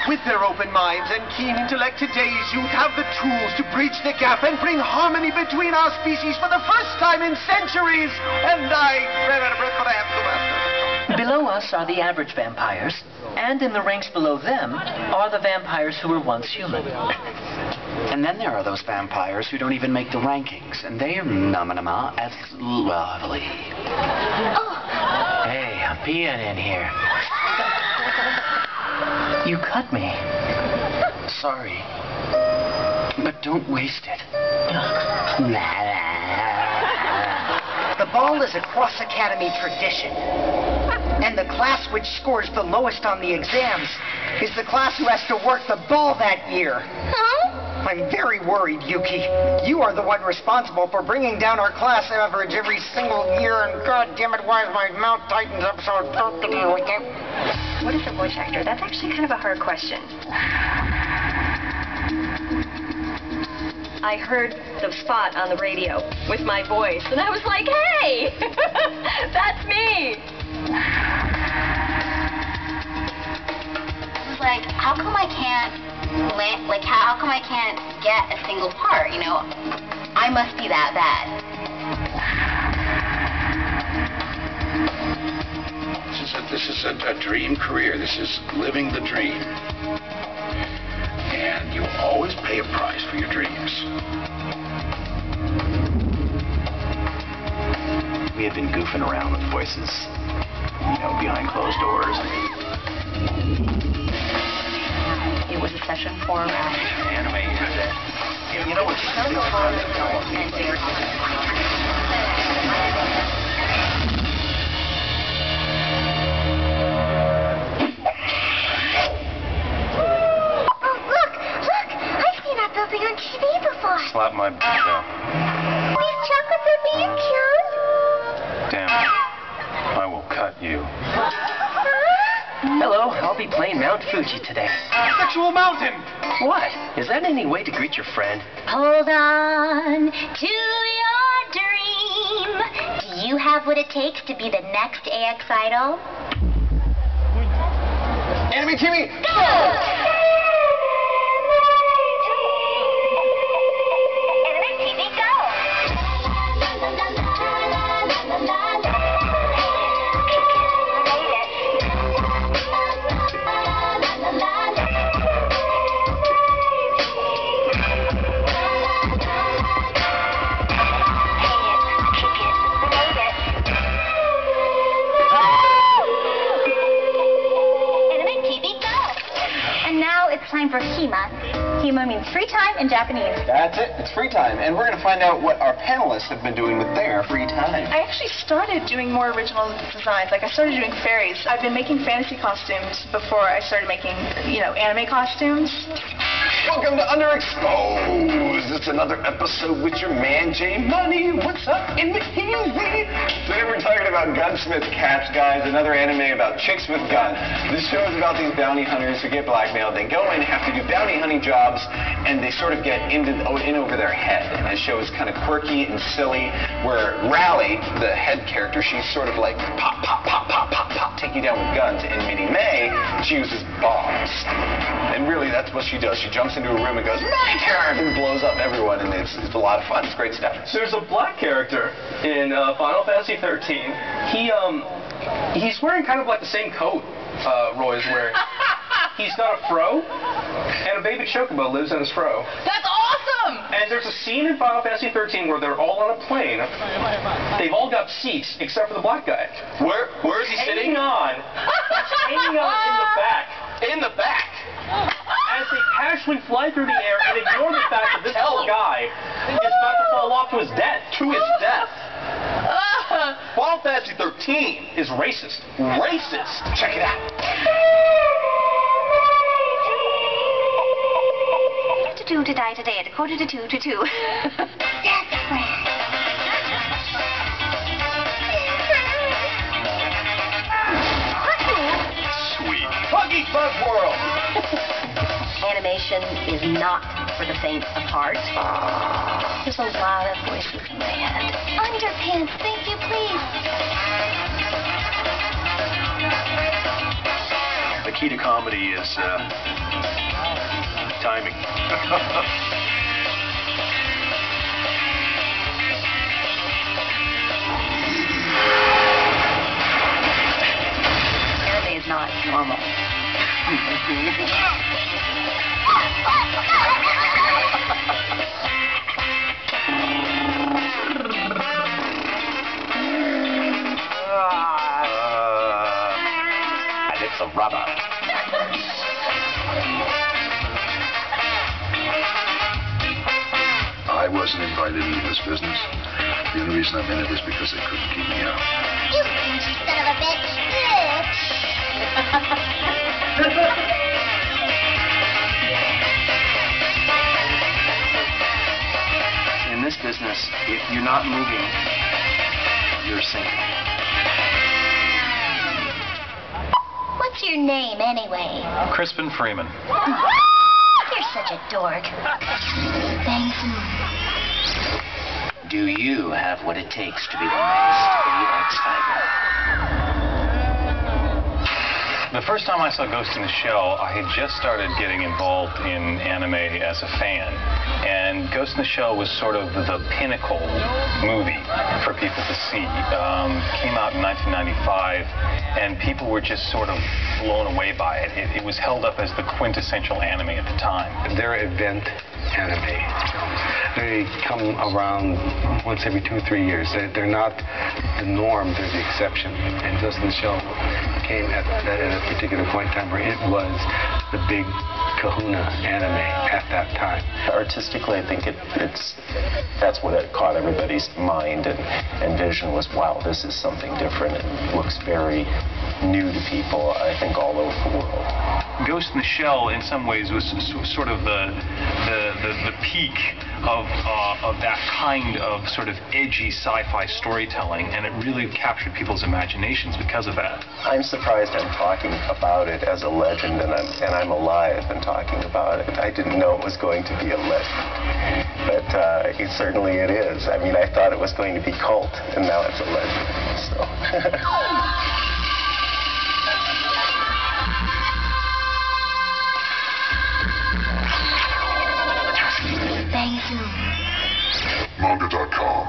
With their open minds and keen intellect, today's youth have the tools to bridge the gap and bring harmony between our species for the first time in centuries. And I ran out of breath, but I have to go after. Below us are the average vampires, and in the ranks below them are the vampires who were once human. And then there are those vampires who don't even make the rankings, and they are as lovely. Hey, I'm peeing in here. You cut me. Sorry, but don't waste it. The ball is a cross-academy tradition. And the class which scores the lowest on the exams is the class who has to work the ball that year. Huh? I'm very worried, Yuki. You are the one responsible for bringing down our class average every single year, and God damn it, why is my mouth tightened up so What is a voice actor? That's actually kind of a hard question. I heard the spot on the radio with my voice, and I was like, hey, that's me. I was like, how come I can't how come I can't get a single part, you know? I must be that bad. This is a dream career. This is living the dream. And you always pay a price for your dreams. We had been goofing around with voices, you know, behind closed doors. It was a session for Anime. You know what's Building on TV before. Slap my butt out. These chocolates are being cute. Damn. I will cut you. Hello, I'll be playing Mount Fuji today. Sexual Mountain! What? Is that any way to greet your friend? Hold on to your dream. Do you have what it takes to be the next AX Idol? Anime TV, go! Time for Hima. Hima means free time in Japanese. That's it. It's free time. And we're going to find out what our panelists have been doing with their free time. I actually started doing more original designs. Like, I started doing fairies. I've been making fantasy costumes before I started making, you know, anime costumes. Welcome to Underexposed. It's another episode with your man, Jay Money. What's up in the easy? Today we're talking about Gunsmith Cats, guys, another anime about chicks with guns. This show is about these bounty hunters who get blackmailed. They go in, have to do bounty hunting jobs, and they sort of get in over their head. And this show is kind of quirky and silly, where Rally, the head character, she's sort of like pop, pop, pop, pop, pop, pop, take you down with guns. And Minnie May, she uses bombs. And really, that's what she does. She jumps into a room and goes, my turn, and blows up everyone, and it's a lot of fun. It's great stuff. So there's a black character in Final Fantasy 13. He's wearing kind of like the same coat Roy is wearing. He's got a fro, and a baby chocobo lives in his fro. That's awesome! And there's a scene in Final Fantasy 13 where they're all on a plane. They've all got seats except for the black guy. Where is he sitting? Hanging on. He's hanging on in the back. In the back? As they casually fly through the air and ignore the fact that this poor guy is about to fall off to his death. To his death? Final Fantasy 13 is racist. Racist? Check it out. To die today at a 1:45 to 2. That's right. Sweet. Huggy Bug World. Animation is not for the faint of heart. There's a lot of voices in my head. Underpants, thank you, please. The key to comedy is timing. Anime is not normal. And it's a rubber. I wasn't invited into this business. The only reason I'm in it is because they couldn't keep me out. You son of a bitch. In this business, if you're not moving, you're sinking. What's your name, anyway? Crispin Freeman. You're such a dork. Thanks. Do you have what it takes to be the next AIVA? The first time I saw Ghost in the Shell, I had just started getting involved in anime as a fan. And Ghost in the Shell was sort of the pinnacle movie for people to see. Came out in 1995, and people were just sort of blown away by it. It was held up as the quintessential anime at the time. They're event anime. They come around once every 2 or 3 years. They're not the norm, they're the exception. And Ghost in the Shell came at a particular point in time where it was the big kahuna anime at that time. Artistically, I think that's what it caught everybody's mind and vision was, wow, this is something different. It looks very new to people, I think, all over the world. Ghost in the Shell, in some ways, was sort of the peak of that kind of sort of edgy sci-fi storytelling, and it really captured people's imaginations because of that. I'm surprised I'm talking about it as a legend, and I'm alive and talking about it. I didn't know it was going to be a legend, but certainly it is. I mean, I thought it was going to be cult, and now it's a legend. So. Manga.com.